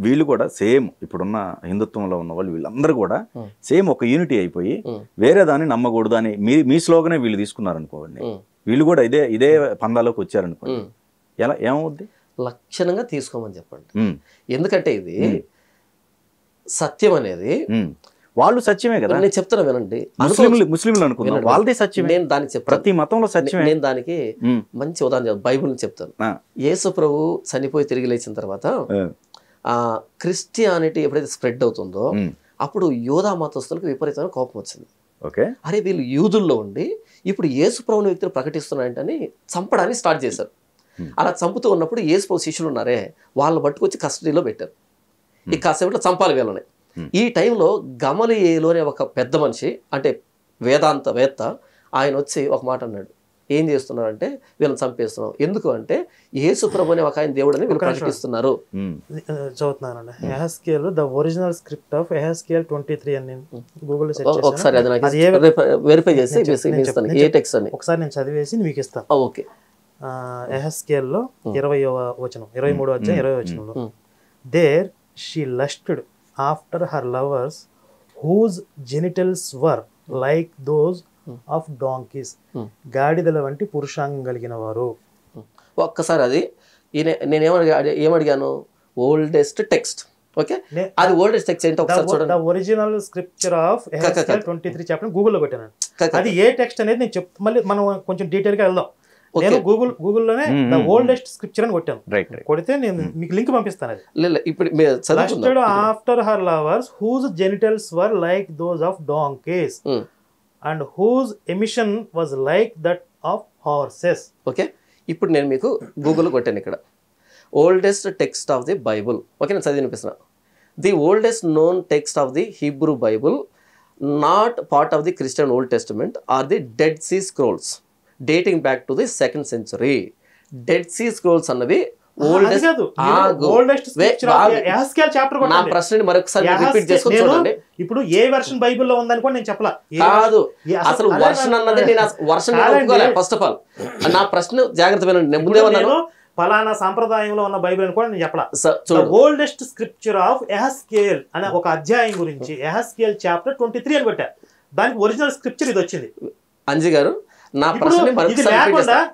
వీళ్ళు కూడా సేమ్ ఇప్పుడున్న హిందుత్వంలో ఉన్న వాళ్ళు వీళ్ళందరూ కూడా సేమ్ ఒక యూనిటీ అయిపోయి వేరే దాన్ని నమ్మకూడదు అని మీ స్లోగనే వీళ్ళు తీసుకున్నారనుకోండి, వీళ్ళు కూడా ఇదే పందాలోకి వచ్చారనుకోండి, ఎలా ఏమవుద్ది? లక్షణంగా తీసుకోమని చెప్పండి. ఎందుకంటే ఇది సత్యం అనేది వాళ్ళు సత్యమే కదా. నేను చెప్తున్నా వినండి, ముస్లింలు అనుకున్నాను వాళ్ళదే సత్యం. నేను దానికి చెప్తాను, ప్రతి మతంలో సత్యమే. నేను దానికి మంచి ఉదాహరణ బైబిల్ని చెప్తాను. యేసు ప్రభు చనిపోయి తిరిగి లేచిన తర్వాత క్రిస్టియానిటీ ఎప్పుడైతే స్ప్రెడ్ అవుతుందో అప్పుడు యోధా మతస్థులకు విపరీతమైన కోపం వచ్చింది. అరే వీళ్ళు యూదుల్లో ఉండి ఇప్పుడు యేసు ప్రభుని వ్యక్తులు ప్రకటిస్తున్నారంటని చంపడానికి స్టార్ట్ చేశారు. అలా చంపుతూ ఉన్నప్పుడు యేసు ప్రభు శిష్యులు ఉన్నారే వాళ్ళని పట్టుకొచ్చి కస్టడీలో పెట్టారు. ఈ కాసేపట్లో చంపాలి వీళ్ళని. ఈ టైంలో గమలియేలు అనే ఒక పెద్ద మనిషి అంటే వేత్త ఆయన వచ్చి ఒక మాట అన్నాడు, ఏం చేస్తున్నారంటే వీళ్ళని చంపేస్తున్నాం, ఎందుకు అంటే యేసు ప్రభు అనే ఒక ఆయన దేవుడు అని వీళ్ళు ప్రకటిస్తున్నారు. చదువుతున్నానండి యెహెజ్కేలు ద ఒరిజినల్ స్క్రిప్ట్ ఆఫ్ యెహెజ్కేల్ 23 అని గూగుల్లో సెర్చ్ చేశాను. ఒకసారి అది నాకు వెరిఫై చేసి ఏ టెక్స్ట్ అని ఒకసారి నేను చదివేసి మీకు ఇస్తాను. ఓకే. యెహెజ్కేల్లో 20వ వచనం 23వ అధ్యాయం 20వ వచనంలో there she lusted after her lovers whose genitals were like those of donkeys, గాడిదల వంటి పురుషాంగం కలిగిన వారు. ఒక్కసారి అది నేను ఏమడిగాను, ఓల్డెస్ట్ టెక్స్ట్. ఓకే, అది ఓల్డెస్ట్ టెక్స్ట్ ఏంటో ఒకసారి చూడండి. ఒరిజినల్ స్క్రిప్చర్ ఆఫ్ యెహెజ్కేల్ 23 చాప్టర్ గూగుల్లో పెట్టాను. అది ఏ టెక్స్ట్ అనేది నేను చెప్తా, మళ్ళీ మనం కొంచెం డీటెయిల్ గా వెళ్దాం. నేను గూగుల్లోనే ద ఓల్డెస్ట్ స్క్రిప్చర్ అని కొట్టాను. కొడితే నేను మీకు లింక్ పంపిస్తాను. అది ఇప్పుడు after her lovers whose genitals were like those of donkeys and whose emission was like that of horses. Okay, ఇప్పుడు నేను మీకు గూగుల్ కొట్టాను ఇక్కడ oldest text of the Bible. Okay, నేను చదివి వినిపిస్తున్నా. The oldest known text of the Hebrew Bible not part of the Christian Old Testament are the Dead Sea Scrolls dating back to the 2nd century. Dead Sea Scrolls అన్నవి నా ప్రశ్నని మరొకసారి repeat చేసుకొని చూడండి. ఇప్పుడు ఏ వెర్షన్ బైబిల్లో ఉందని కూడా నేను చెప్పలా. కాదు, అసలు వర్షన్ అన్నది నేను వర్షన్ ఫస్ట్ ఆఫ్ ఆల్ నా ప్రశ్న జాగ్రత్త వినండి. నేను ముందేమన్నాను, ఫలానా సాంప్రదాయంలో ఉన్న బైబిల్ అని కూడా నేను చెప్పలా. ఓల్డెస్ట్ స్క్రిప్చర్ ఆఫ్ యెహెజ్కేల్ అనే ఒక అధ్యాయం గురించి యెహెజ్కేల్ చాప్టర్ 23 అని పెట్టారు. దానికి ఒరిజినల్ స్క్రిప్చర్ ఇది వచ్చింది. అంజీ గారు నా ప్రశ్న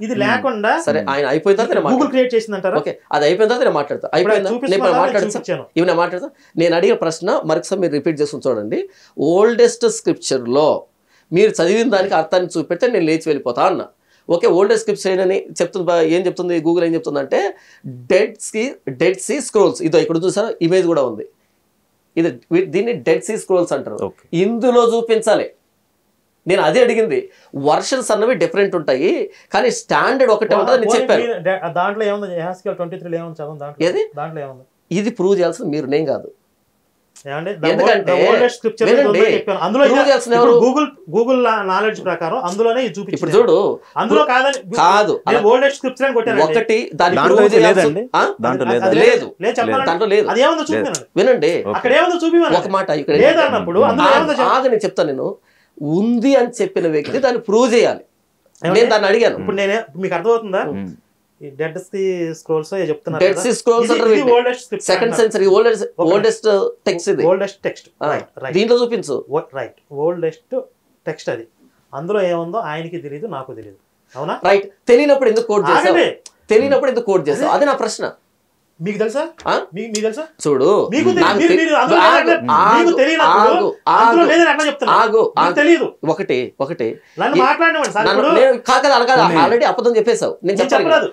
ఇది లేకుండా సరే ఆయన అయిపోయిన తర్వాత గూగుల్ క్రియేట్ చేసిందంటారా? ఓకే, అది అయిపోయిన తర్వాత నేను మాట్లాడతా. అయిపోయిందా? నేను మాట్లాడతా. నేను అడిగిన ప్రశ్న మరొకసారి మీరు రిపీట్ చేసుకుని చూడండి. ఓల్డెస్ట్ స్క్రిప్చర్ లో మీరు చదివిన దానికి అర్థాన్ని చూపెడితే నేను లేచి వెళ్ళిపోతా అన్న. ఓకే, ఓల్డెస్ట్ స్క్రిప్చర్ అని చెప్తుంది. ఏం చెప్తుంది గూగుల్, ఏం చెప్తుందంటే డెడ్ సీ స్క్రోల్స్. ఇదో ఇక్కడ చూసారా ఇమేజ్ కూడా ఉంది. ఇది దీన్ని డెడ్ సీ స్క్రోల్స్ అంటారు. ఇందులో చూపించాలి. నేను అదే అడిగింది. వర్షన్స్ అన్నవి డిఫరెంట్ ఉంటాయి కానీ స్టాండర్డ్ ఒకటే ఉంటుంది నేను చెప్పాను. దాంట్లో ఏముంది యెహెజ్కేల్ 23 ఏముంది చదవండి. దాంట్లో ఏముంది ఇది ప్రూవ్ చేయాల్సింది మీరు, నేను కాదు. ఎందుకంటే గూగుల్ నాలెడ్జ్ ప్రకారం అందులోనే చూపించారు. ఇప్పుడు చూడు, అందులో కాదని కాదు, ఓల్డెస్ట్ స్క్రిప్చర్ అని కొట్టాను. ఒకటి దాంట్లో లేదు. అదేమో చూపించండి. వినండి, అక్కడ ఏమో చూపించండి. ఒక మాట ఇక్కడ లేదన్నప్పుడు నేను చెప్తాను. నేను ఉంది అని చెప్పిన వ్యక్తి దాన్ని ప్రూవ్ చేయాలి. నేను దాన్ని అడిగాను. ఇప్పుడు నేనే మీకు అర్థమవుతుందా? డెడ్ సీ స్క్రోల్స్ చెప్తున్నారు. డెడ్ సీ స్క్రోల్స్ అంటారు. 2nd century ఓల్డెస్ట్ టెక్స్ట్ ఇది. ఓల్డెస్ట్ టెక్స్ట్ దీంట్లో చూపించు. రైట్, ఓల్డెస్ట్ టెక్స్ట్ అది. అందులో ఏముందో ఆయనకి తెలియదు, నాకు తెలియదు. అవునా? రైట్. తెలియనప్పుడు ఎందుకు కోట్ చేసావు? అది నా ప్రశ్న. మీకు తెలుసా? మీకు తెలుసా? చూడు, ఒకటి ఆల్రెడీ అబద్ధం చెప్పేశావు. నేను చెప్పలేదు.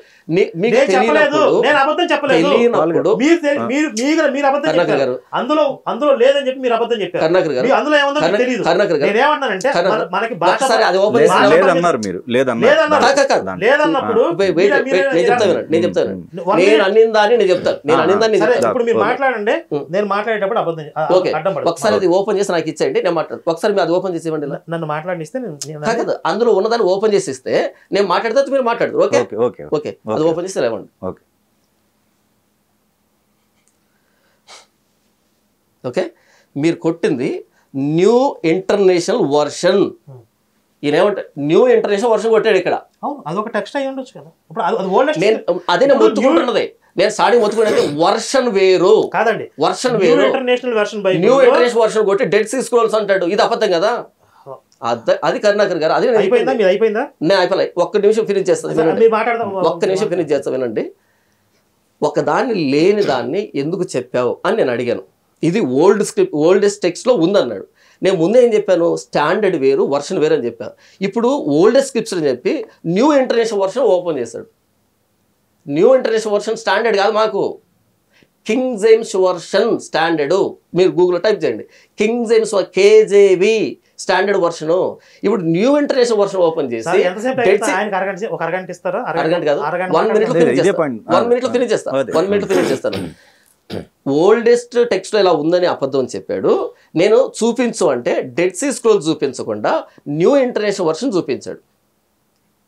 అందులో లేదని చెప్పి మీరు అబద్ధం చెప్పారు. కరుణాకర్ గారు, అందులో ఏముందో తెలియదు. నేనేమన్నానంటే మనకి లేదన్నప్పుడు నేను చెప్తాను. నేను అన్నిందాన్ని నేను చెప్తాను. ఇప్పుడు మీరు మాట్లాడండి. నేను మాట్లాడేటప్పుడు అబద్ధం ఒకసారి అది ఓపెన్ చేసి నాకు ఇచ్చేయండి, నేను మాట్లాడు. ఒకసారి మీరు అది ఓపెన్ చేసి ఇవ్వండి. నన్ను మాట్లాడిస్తే అందులో ఉన్నదాన్ని ఓపెన్ చేసి ఇస్తే నేను మాట్లాడితే మీరు మాట్లాడదు. ఓకే ఓకే, అది ఓపెన్ చేసి ఇవ్వండి. ఓకే, మీరు కొట్టింది న్యూ ఇంటర్నేషనల్ వర్షన్. ఈయన ఏమంటే న్యూ ఇంటర్నేషనల్ వర్షన్ కొట్టాడు ఇక్కడ. అదొక టెక్స్ట్ అయ్యి ఉండొచ్చు కదా. అదే నేను మొత్తుకుంటున్నది. నేను స్టార్టింగ్ మొత్తుకునేది వర్షన్ వేరు కాదండి, వర్షన్ వేరు, international version Bible new international version కొట్టి డెడ్ సీ స్క్రోల్స్ అంటాడు. ఇది అబద్ధం కదా. అది కరుణాకర్ గారు, అది అయిపోయిందా మీది? అయిపోయిందా? నేను అయిపోయి ఒక్క నిమిషం ఫినిష్ చేస్తాను, ఒక్క నిమిషం ఫినిష్ చేస్తా వినండి. ఒక దాన్ని లేని దాన్ని ఎందుకు చెప్పావు అని నేను అడిగాను. ఇది ఓల్డెస్ట్ టెక్స్ట్లో ఉందన్నాడు. నేను ముందే ఏం చెప్పాను, స్టాండర్డ్ వేరు వర్షన్ వేరు అని చెప్పాను. ఇప్పుడు ఓల్డెస్ట్ స్క్రిప్చర్ అని చెప్పి న్యూ ఇంటర్నేషనల్ వర్షన్ ఓపెన్ చేశాడు. న్యూ ఇంటర్నేషనల్ వర్షన్ స్టాండర్డ్ కాదు మాకు, కింగ్ జేమ్స్ వర్షన్ స్టాండర్డ్. మీరు గూగుల్లో టైప్ చేయండి king James KJV standard version. ఇప్పుడు న్యూ ఇంటర్నేషనల్ వర్షన్ ఓపెన్ చేసి అరగంట కాదు 1 మినిట్లో ఫినిష్ చేస్తాను. ఓల్డెస్ట్ టెక్స్ట్లో ఇలా ఉందని అబద్ధం అని చెప్పాడు. నేను చూపించు అంటే డెడ్ సీ స్క్రోల్ చూపించకుండా న్యూ ఇంటర్నేషనల్ వర్షన్ చూపించాడు.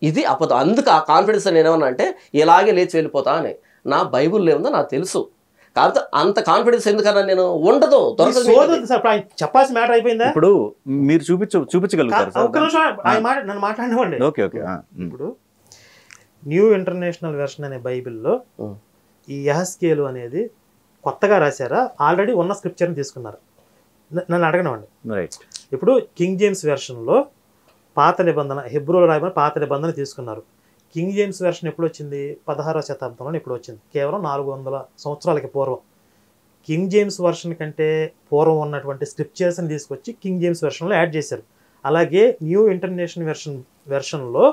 ఇది అబద్ధం. అందుకు ఆ కాన్ఫిడెన్స్ నేను ఏమన్నా అంటే ఇలాగే లేచి వెళ్ళిపోతా అని. నా బైబుల్లో ఏముందో నాకు తెలుసు, కాకపోతే అంత కాన్ఫిడెన్స్ ఎందుకన్నా నేను ఉండదు. చెప్పాల్సిన మ్యాటర్ అయిపోయిందా? ఇప్పుడు మీరు చూపించగలుగుతారు. నన్ను మాట్లాడినవ్వండి. ఇప్పుడు న్యూ ఇంటర్నేషనల్ వెర్షన్ అనే బైబిల్లో ఈ యెహెజ్కేలు అనేది కొత్తగా రాశారా, ఆల్రెడీ ఉన్న స్క్రిప్చర్ని తీసుకున్నారు? నన్ను అడగనివ్వండి. ఇప్పుడు కింగ్ జేమ్స్ వెర్షన్లో పాత నిబంధన, హెబ్రూలో రాయబడిన పాత నిబంధన తీసుకున్నారు. కింగ్ జేమ్స్ వెర్షన్ ఎప్పుడు వచ్చింది? 16వ శతాబ్దంలో ఇప్పుడు వచ్చింది, కేవలం 400 సంవత్సరాలకి పూర్వం. కింగ్ జేమ్స్ వెర్షన్ కంటే పూర్వం ఉన్నటువంటి స్క్రిప్చర్స్ని తీసుకొచ్చి కింగ్ జేమ్స్ వెర్షన్లో యాడ్ చేశారు. అలాగే న్యూ ఇంటర్నేషనల్ వెర్షన్లో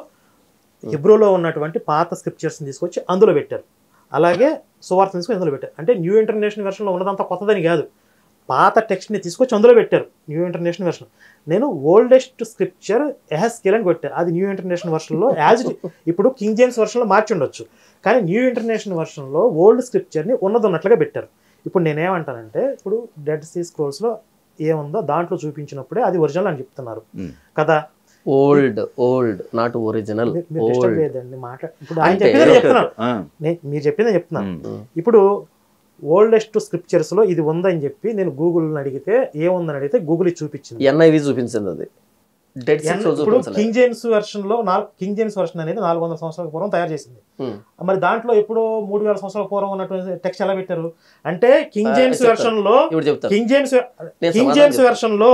హిబ్రూలో ఉన్నటువంటి పాత స్క్రిప్చర్స్ని తీసుకొచ్చి అందులో పెట్టారు. అలాగే సువార్తను తీసుకొని అందులో పెట్టారు. అంటే న్యూ ఇంటర్నేషనల్ వెర్షన్లో ఉన్నదంతా కొత్తదని కాదు, పాత టెక్స్ట్ని తీసుకొచ్చి అందులో పెట్టారు న్యూ ఇంటర్నేషనల్ వెర్షన్. నేను ఓల్డెస్ట్ స్క్రిప్చర్ యెహెజ్కేల్ అని పెట్టాను, అది న్యూ ఇంటర్నేషనల్ వెర్షన్లో ఇప్పుడు కింగ్ జేమ్స్ వెర్షన్లో మార్చి ఉండొచ్చు, కానీ న్యూ ఇంటర్నేషనల్ వెర్షన్లో ఓల్డ్ స్క్రిప్చర్ని ఉన్నదన్నట్లుగా పెట్టారు. ఇప్పుడు నేనేమంటానంటే, ఇప్పుడు డెడ్ సీ స్క్రోల్స్లో ఏముందో దాంట్లో చూపించినప్పుడే అది ఒరిజినల్ అని చెప్తున్నారు కదా. Old not original. ఇప్పుడు ఆయన చెప్పిందే చెప్తున్నాను, మీరు చెప్పిందే చెప్తున్నాను. ఇప్పుడు ఓల్డెస్ట్ స్క్రిప్చర్స్ లో ఇది ఉందని చెప్పి నేను గూగుల్ అడిగితే ఏముందని అడిగితే గూగుల్ చూపించింది, NIV చూపించింది. అది ఇప్పుడు కింగ్ జేమ్స్ వెర్షన్ లో కింగ్ జేమ్స్ వెర్షన్ అనేది 400 సంవత్సరాల పూర్వం తయారు చేసింది. మరి దాంట్లో ఎప్పుడో 3000 సంవత్సరాల పూర్వం ఉన్నటువంటి టెక్స్ట్ ఎలా పెట్టారు అంటే, కింగ్ జేమ్స్ వెర్షన్ లో వెర్షన్ లో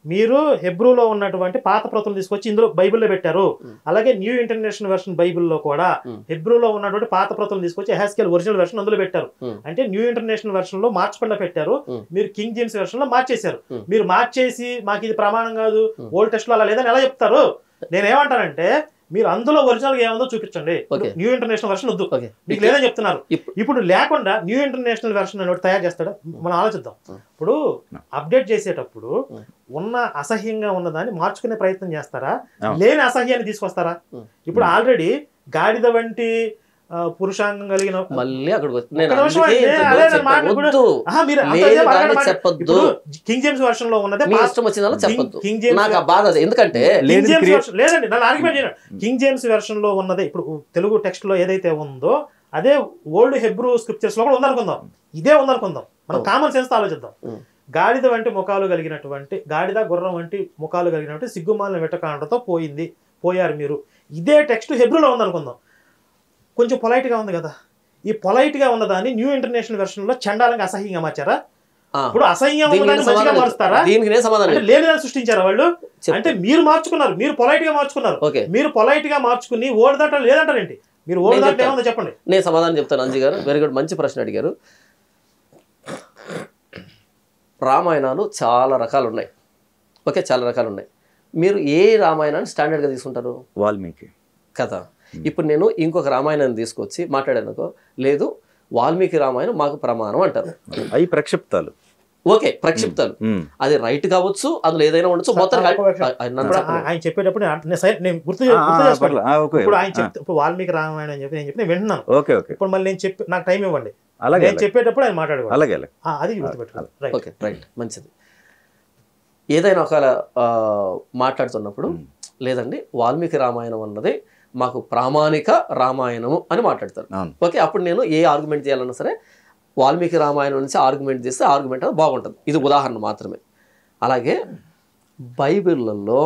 మీరు హెబ్రూలో ఉన్నటువంటి పాత ప్రతులు తీసుకొచ్చి ఇందులో బైబిల్లో పెట్టారు. అలాగే న్యూ ఇంటర్నేషనల్ వెర్షన్ బైబిల్లో కూడా హెబ్రూలో ఉన్నటువంటి పాత ప్రతులు తీసుకొచ్చి యెహెజ్కేల్ ఒరిజినల్ వెర్షన్ అందులో పెట్టారు. అంటే న్యూ ఇంటర్నేషనల్ వెర్షన్ లో మార్చకుండా పెట్టారు, మీరు కింగ్ జేమ్స్ వెర్షన్ లో మార్చేశారు. మీరు మార్చేసి మాకు ఇది ప్రమాణం కాదు, ఓల్డ్ టెస్ట్ లో అలా లేదని ఎలా చెప్తారు? నేనేమంటానంటే, మీరు అందులో ఒరిజినల్ ఏముందో చూపించండి, న్యూ ఇంటర్నేషనల్ వెర్షన్ వద్దు మీకు లేదని చెప్తున్నారు. ఇప్పుడు లేకుండా న్యూ ఇంటర్నేషనల్ వెర్షన్ అని తయారు చేస్తాడు, మనం ఆలోచిద్దాం. ఇప్పుడు అప్డేట్ చేసేటప్పుడు ఉన్న అసహ్యంగా ఉన్నదాన్ని మార్చుకునే ప్రయత్నం చేస్తారా, లేని అసహ్యాన్ని తీసుకొస్తారా? ఇప్పుడు ఆల్రెడీ గాడిద వంటి పురుషాంగం కలిగిన కింగ్ జేమ్స్ వెర్షన్ లో ఉన్నదే ఎందుకంటే లేదండి, నన్ను ఆర్గ్యుమెంట్ చేయను. కింగ్ జేమ్స్ వెర్షన్ లో ఉన్నదే ఇప్పుడు తెలుగు టెక్స్ట్ లో ఏదైతే ఉందో అదే ఓల్డ్ హెబ్రూ స్క్రిప్చర్స్ లో కూడా ఉందనుకుందాం, ఇదే ఉందనుకుందాం, మనం కామన్ సెన్స్ తో ఆలోచిద్దాం. గాడిద వంటి ముఖాలు కలిగినటువంటి, గాడిద గుర్రం వంటి ముఖాలు కలిగినటువంటి సిగ్గుమాలిన వెటకాండతో పోయారు మీరు, ఇదే టెక్స్ట్ హెబ్రూలో ఉందనుకుందాం. కొంచెం పొలైట్గా ఉంది కదా, ఈ పొలైట్గా ఉన్నదాన్ని న్యూ ఇంటర్నేషనల్ వెర్షన్ లో చండాలంగా అసహ్యంగా మార్చారా? ఇప్పుడు అసహ్యంగా ఉన్నదాన్ని మంచిగా మారుస్తారా? లేనిదాన్ని సృష్టించారా వాళ్ళు? అంటే మీరు మార్చుకున్నారు, మీరు పొలైట్ గా మార్చుకున్నారు. మీరు పొలైట్ గా మార్చుకుని ఓల్డ్ దాంట్లో లేదంటారేంటి? మీరు ఓల్డ్ దాంట్లో ఏముందో చెప్పండి. నేను సమాధానం చెప్తాను. అంజీ గారు వెరీ గుడ్, మంచి ప్రశ్న అడిగారు. రామాయణాలు చాలా రకాలు ఉన్నాయి, ఓకే, చాలా రకాలు ఉన్నాయి. మీరు ఏ రామాయణాన్ని స్టాండర్డ్గా తీసుకుంటారు? వాల్మీకి కదా. ఇప్పుడు నేను ఇంకొక రామాయణాన్ని తీసుకొచ్చి మాట్లాడానుకో, లేదు వాల్మీకి రామాయణం మాకు ప్రమాణం అంటారు. అవి ప్రక్షిప్తాలు, ఓకే, ప్రక్షిప్తాలు, అది రైట్ కావచ్చు, అందులో ఏదైనా ఉండొచ్చు. మొత్తం ఆయన చెప్పేటప్పుడు ఇప్పుడు వాల్మీకి రామాయణం అని చెప్పి నేను వింటున్నాను. ఇప్పుడు మళ్ళీ నేను చెప్పి నాకు టైం ఇవ్వండి, నేను చెప్పేటప్పుడు ఆయన మాట్లాడుకోవాలి, అది గుర్తుపెట్టుకోవాలి. ఓకే, రైట్, మంచిది. ఏదైనా ఒకవేళ మాట్లాడుతున్నప్పుడు లేదండి వాల్మీకి రామాయణం అన్నది మాకు ప్రామాణిక రామాయణము అని మాట్లాడతారు. ఓకే, అప్పుడు నేను ఏ ఆర్గ్యుమెంట్ చేయాలన్నా సరే వాల్మీకి రామాయణం నుంచి ఆర్గ్యుమెంట్ చేస్తే ఆర్గ్యుమెంట్ అనేది బాగుంటుంది. ఇది ఉదాహరణ మాత్రమే. అలాగే బైబిల్లో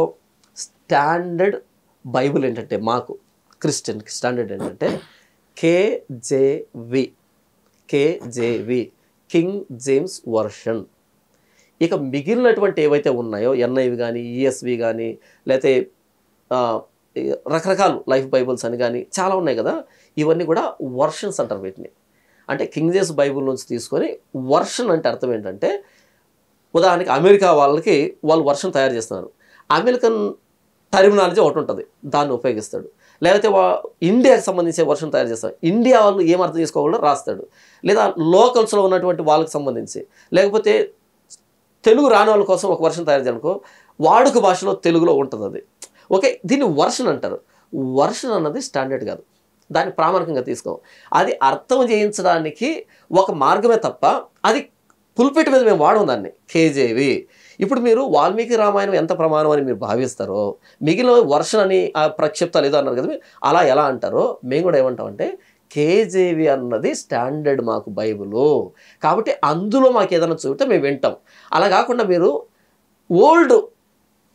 స్టాండర్డ్ బైబిల్ ఏంటంటే, మాకు క్రిస్టియన్కి స్టాండర్డ్ ఏంటంటే KJV KJV, king James version. ఇక మిగిలినటువంటి ఏవైతే ఉన్నాయో ఎన్ఐవి కానీ, ఈఎస్వి కానీ, లేకపోతే రకరకాల లైఫ్ బైబుల్స్ అని కానీ చాలా ఉన్నాయి కదా, ఇవన్నీ కూడా వర్షన్స్ అంటారు వీటిని. అంటే కింగ్ జేమ్స్ బైబుల్ నుంచి తీసుకొని వర్షన్ అంటే అర్థం ఏంటంటే, ఉదాహరణకి అమెరికా వాళ్ళకి వాళ్ళు వర్షన్ తయారు చేస్తున్నారు, అమెరికన్ టర్మినాలజీ ఒకటి ఉంటుంది, దాన్ని ఉపయోగిస్తాడు. లేకపోతే ఇండియాకి సంబంధించిన వర్షన్ తయారు చేస్తాడు, ఇండియా వాళ్ళు ఏం అర్థం చేసుకోవాలో రాస్తాడు. లేదా లోకల్స్లో ఉన్నటువంటి వాళ్ళకి సంబంధించి, లేకపోతే తెలుగు రాని వాళ్ళ కోసం ఒక వర్షన్ తయారు చేయాలనుకో, వాడుక భాషలో తెలుగులో ఉంటుంది అది. ఓకే, దీన్ని వర్షన్ అంటారు. వర్షన్ అన్నది స్టాండర్డ్ కాదు, దాన్ని ప్రామాణికంగా తీసుకో. అది అర్థం చేయించడానికి ఒక మార్గమే తప్ప అది పుల్పిట్ మీద మేము వాడము దాన్ని. కేజేవి. ఇప్పుడు మీరు వాల్మీకి రామాయణం ఎంత ప్రమాణం అని మీరు భావిస్తారో, మిగిలిన వర్షన్ అని ప్రక్షిప్తాలు ఏదో అన్నారు కదా, అలా ఎలా అంటారో మేము కూడా ఏమంటామంటే కేజేవి అన్నది స్టాండర్డ్ మాకు బైబులు, కాబట్టి అందులో మాకు ఏదైనా చూపితే మేము వింటాం. అలా కాకుండా మీరు ఓల్డ్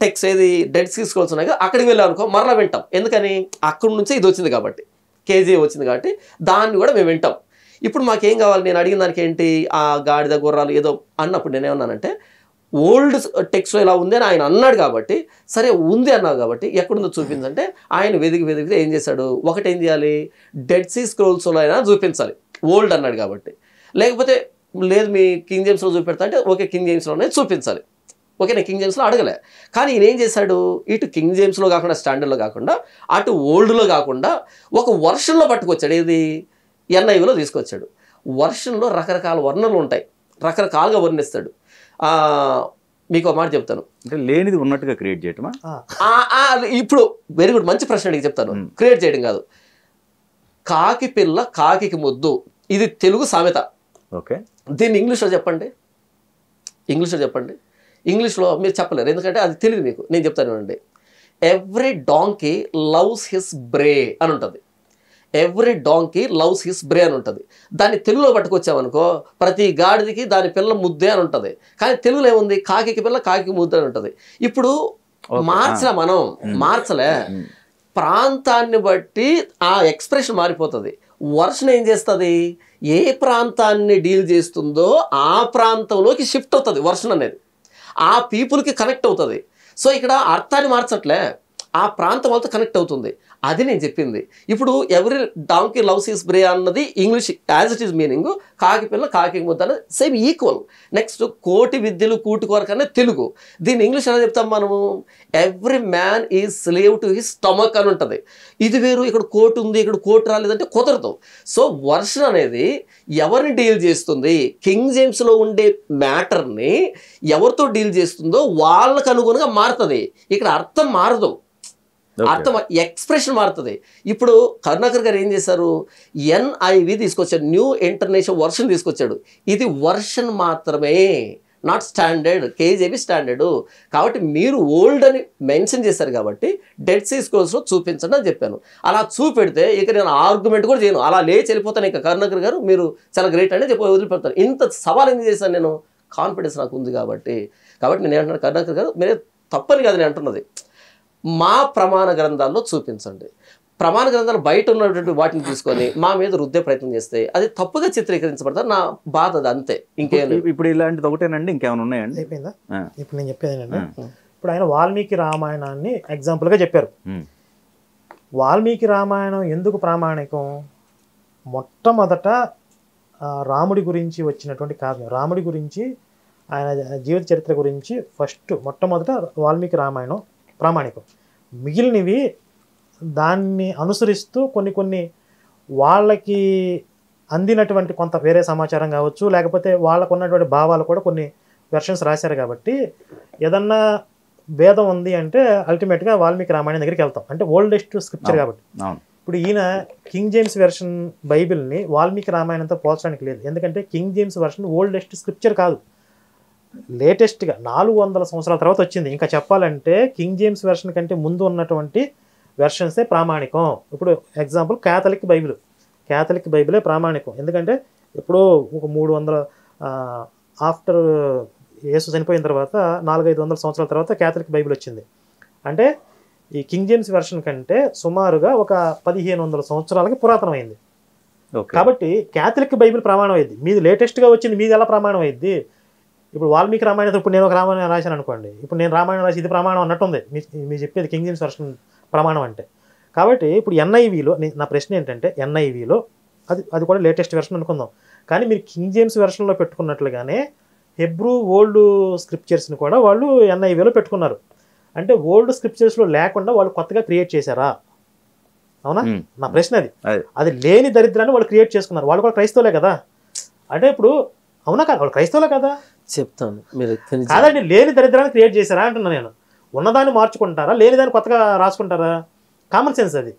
టెక్స్ట్ ఏది డెడ్ సీ స్క్రోల్స్ ఉన్నాయి కదా, అక్కడికి వెళ్ళామనుకో మరలా వింటాం. ఎందుకని? అక్కడి నుంచే ఇది వచ్చింది కాబట్టి, కేజీ వచ్చింది కాబట్టి దాన్ని కూడా మేము వింటాం. ఇప్పుడు మాకేం కావాలి, నేను అడిగిన దానికి ఏంటి, ఆ గాడిద గుర్రాలు ఏదో అన్నప్పుడు నేనేమన్నానంటే ఓల్డ్ టెక్స్ట్లో ఇలా ఉంది అని ఆయన అన్నాడు కాబట్టి, సరే ఉంది అన్నావు కాబట్టి ఎక్కడుందో చూపించంటే ఆయన వెతికితే ఏం చేశాడు, ఒకటి ఏం చేయాలి, డెడ్ సీ స్క్రోల్స్లో అయినా చూపించాలి, ఓల్డ్ అన్నాడు కాబట్టి. లేకపోతే లేదు మీ కింగ్ జేమ్స్లో చూపెడతా అంటే ఓకే కింగ్ జేమ్స్లోనే చూపించాలి. ఓకే, నేను కింగ్ జేమ్స్లో అడగలే, కానీ ఈయన ఏం చేశాడు, ఇటు కింగ్ జేమ్స్లో కాకుండా స్టాండర్డ్లో కాకుండా అటు ఓల్డ్లో కాకుండా ఒక వర్షన్లో పట్టుకొచ్చాడు. ఏది? ఎన్ఐవిలో తీసుకొచ్చాడు. వర్షన్లో రకరకాల వర్ణనలు ఉంటాయి, రకరకాలుగా వర్ణిస్తాడు. మీకు ఒక మాట చెప్తాను, అంటే లేనిది ఉన్నట్టుగా క్రియేట్ చేయటమా? ఇప్పుడు వెరీ గుడ్, మంచి ప్రశ్న అడిగి చెప్తాను. క్రియేట్ చేయడం కాదు, కాకి పిల్ల కాకి ముద్దు, ఇది తెలుగు సామెత. ఓకే, దీన్ని ఇంగ్లీష్లో చెప్పండి, ఇంగ్లీష్లో మీరు చెప్పలేరు, ఎందుకంటే అది తెలియదు మీకు. నేను చెప్తాను అండి, ఎవ్రీ డాంకీ లవ్స్ హిస్ బ్రే అని ఉంటుంది. ఎవ్రీ డాంకీ లవ్స్ హిస్ బ్రే అని ఉంటుంది. దాన్ని తెలుగులో పట్టుకొచ్చామనుకో, ప్రతి గాడిదికి దాని పిల్ల ముద్దే అని ఉంటుంది. కానీ తెలుగులో ఏముంది, కాకి పిల్ల కాకి ముద్ద అని ఉంటుంది. ఇప్పుడు మార్చలే, ప్రాంతాన్ని బట్టి ఆ ఎక్స్ప్రెషన్ మారిపోతుంది. వర్షన్ ఏం చేస్తుంది, ఏ ప్రాంతాన్ని డీల్ చేస్తుందో ఆ ప్రాంతంలోకి షిఫ్ట్ అవుతుంది వర్షన్ అనేది, ఆ పీపుల్కి కనెక్ట్ అవుతుంది. సో ఇక్కడ అర్థాన్ని మార్చట్లే, ఆ ప్రాంతం వాళ్ళతో కనెక్ట్ అవుతుంది. అది నేను చెప్పింది. ఇప్పుడు ఎవ్రీ డాంకీ లవ్స్ హిస్ బ్రే అన్నది English as it is meaning, కాకి పిల్ల కాకి ముద్ద అనేది సేమ్ ఈక్వల్. నెక్స్ట్ కోటి విద్యలు కూటి కొరకు అనేది తెలుగు. దీన్ని ఇంగ్లీష్ ఎలా చెప్తాం మనము, every man is slave to his stomach అని ఉంటుంది. ఇది వేరు, ఇక్కడ కోటు ఉంది ఇక్కడ కోటు రాలేదంటే కుదరదు. సో వర్షన్ అనేది ఎవరిని డీల్ చేస్తుంది, కింగ్ జేమ్స్లో ఉండే మ్యాటర్ని ఎవరితో డీల్ చేస్తుందో వాళ్ళకు అనుగుణంగా మారుతుంది. ఇక్కడ అర్థం మారదు, అర్థం ఎక్స్ప్రెషన్ మారుతుంది. ఇప్పుడు కరుణాకర్ గారు ఏం చేశారు, ఎన్ఐవి తీసుకొచ్చాడు, న్యూ ఇంటర్నేషనల్ వర్షన్ తీసుకొచ్చాడు. ఇది వర్షన్ మాత్రమే, నాట్ స్టాండర్డ్. కేజేబీ స్టాండర్డ్. కాబట్టి మీరు ఓల్డ్ అని మెన్షన్ చేశారు కాబట్టి డెడ్ సీ స్క్రోల్స్లో చూపించండి అని చెప్పాను. అలా చూపెడితే ఇక నేను ఆర్గ్యుమెంట్ కూడా చేయను, అలా లేచి వెళ్ళిపోతాను. ఇక కరుణాకర్ గారు మీరు చాలా గ్రేట్ అని చెప్పి వదిలిపెడతాను. ఇంత సవాల్ ఎందుకు చేశాను నేను, కాన్ఫిడెన్స్ నాకు ఉంది కాబట్టి. నేను ఏమంటున్నాను, కరుణాకర్ గారు మీరే తప్పని కాదు నేను అంటున్నది, మా ప్రమాణ గ్రంథాల్లో చూపించండి. ప్రమాణ గ్రంథాలు బయట ఉన్నటువంటి వాటిని తీసుకొని మా మీద రుద్దే ప్రయత్నం చేస్తే అది తప్పుగా చిత్రీకరించబడతారు. నా బాధ అది, అంతే, ఇంకేం. ఇప్పుడు ఇలాంటిది ఒకటేనండి, ఇంకేమైనా ఉన్నాయండి? అయిపోయిందా? ఇప్పుడు నేను చెప్పేది ఏంటంటే, ఇప్పుడు ఆయన వాల్మీకి రామాయణాన్ని ఎగ్జాంపుల్గా చెప్పారు. వాల్మీకి రామాయణం ఎందుకు ప్రామాణికం, మొట్టమొదట రాముడి గురించి వచ్చినటువంటి కావ్యం, రాముడి గురించి ఆయన జీవిత చరిత్ర గురించి మొట్టమొదట వాల్మీకి రామాయణం ప్రామాణికం. మిగిలినవి దాన్ని అనుసరిస్తూ కొన్ని వాళ్ళకి అందినటువంటి కొంత వేరే సమాచారం కావచ్చు, లేకపోతే వాళ్ళకు ఉన్నటువంటి భావాలు కూడా కొన్ని వెర్షన్స్ రాశారు. కాబట్టి ఏదన్నా భేదం ఉంది అంటే అల్టిమేట్గా వాల్మీకి రామాయణం దగ్గరికి వెళ్తాం, అంటే ఓల్డెస్ట్ స్క్రిప్చర్ కాబట్టి. ఇప్పుడు ఈయన కింగ్ జేమ్స్ వెర్షన్ బైబిల్ని వాల్మీకి రామాయణంతో పోల్చడానికి లేదు, ఎందుకంటే king James version oldest scripture కాదు, లేటెస్ట్గా 400 సంవత్సరాల తర్వాత వచ్చింది. ఇంకా చెప్పాలంటే కింగ్ జేమ్స్ వెర్షన్ కంటే ముందు ఉన్నటువంటి వెర్షన్సే ప్రామాణికం. ఇప్పుడు ఎగ్జాంపుల్ క్యాథలిక్ బైబిలే ప్రామాణికం, ఎందుకంటే ఇప్పుడు ఒక 300 ఆఫ్టర్ యేసు చనిపోయిన తర్వాత 400-500 సంవత్సరాల తర్వాత క్యాథలిక్ బైబిల్ వచ్చింది. అంటే ఈ కింగ్ జేమ్స్ వెర్షన్ కంటే సుమారుగా ఒక 1500 సంవత్సరాలకి పురాతనమైంది. కాబట్టి క్యాథలిక్ బైబిల్ ప్రమాణం అయింది, మీది లేటెస్ట్గా వచ్చింది, మీది ఎలా ప్రమాణం అయింది? ఇప్పుడు వాల్మీకి రామాయణం, ఇప్పుడు నేను ఒక రామాయణం రాశాను అనుకోండి, ఇప్పుడు నేను రామాయణం రాసి ఇది ప్రమాణం అన్నట్టుంది మీరు చెప్పేది కింగ్ జేమ్స్ వెర్షన్ ప్రమాణం అంటే. కాబట్టి ఇప్పుడు ఎన్ఐవిలో నా ప్రశ్న ఏంటంటే, ఎన్ఐవిలో అది కూడా లేటెస్ట్ వెర్షన్ అనుకుందాం, కానీ మీరు కింగ్ జేమ్స్ వెర్షన్లో పెట్టుకున్నట్లుగానే హెబ్రూ ఓల్డ్ స్క్రిప్చర్స్ని కూడా వాళ్ళు ఎన్ఐవిలో పెట్టుకున్నారు. అంటే ఓల్డ్ స్క్రిప్చర్స్లో లేకుండా వాళ్ళు కొత్తగా క్రియేట్ చేశారా? అవునా? నా ప్రశ్న అది లేని దరిద్రాన్ని వాళ్ళు క్రియేట్ చేసుకున్నారు. వాళ్ళు కూడా క్రైస్తవులే కదా. అంటే ఇప్పుడు అవునా కాదు, వాళ్ళు క్రైస్తవులే కదా. చెప్తాను మీరు కాదండి, లేని దరిద్రాన్ని క్రియేట్ చేశారా అంటున్నా నేను. ఉన్నదాన్ని మార్చుకుంటారా, లేనిదాన్ని కొత్తగా రాసుకుంటారా? కామన్ సెన్స్ అది.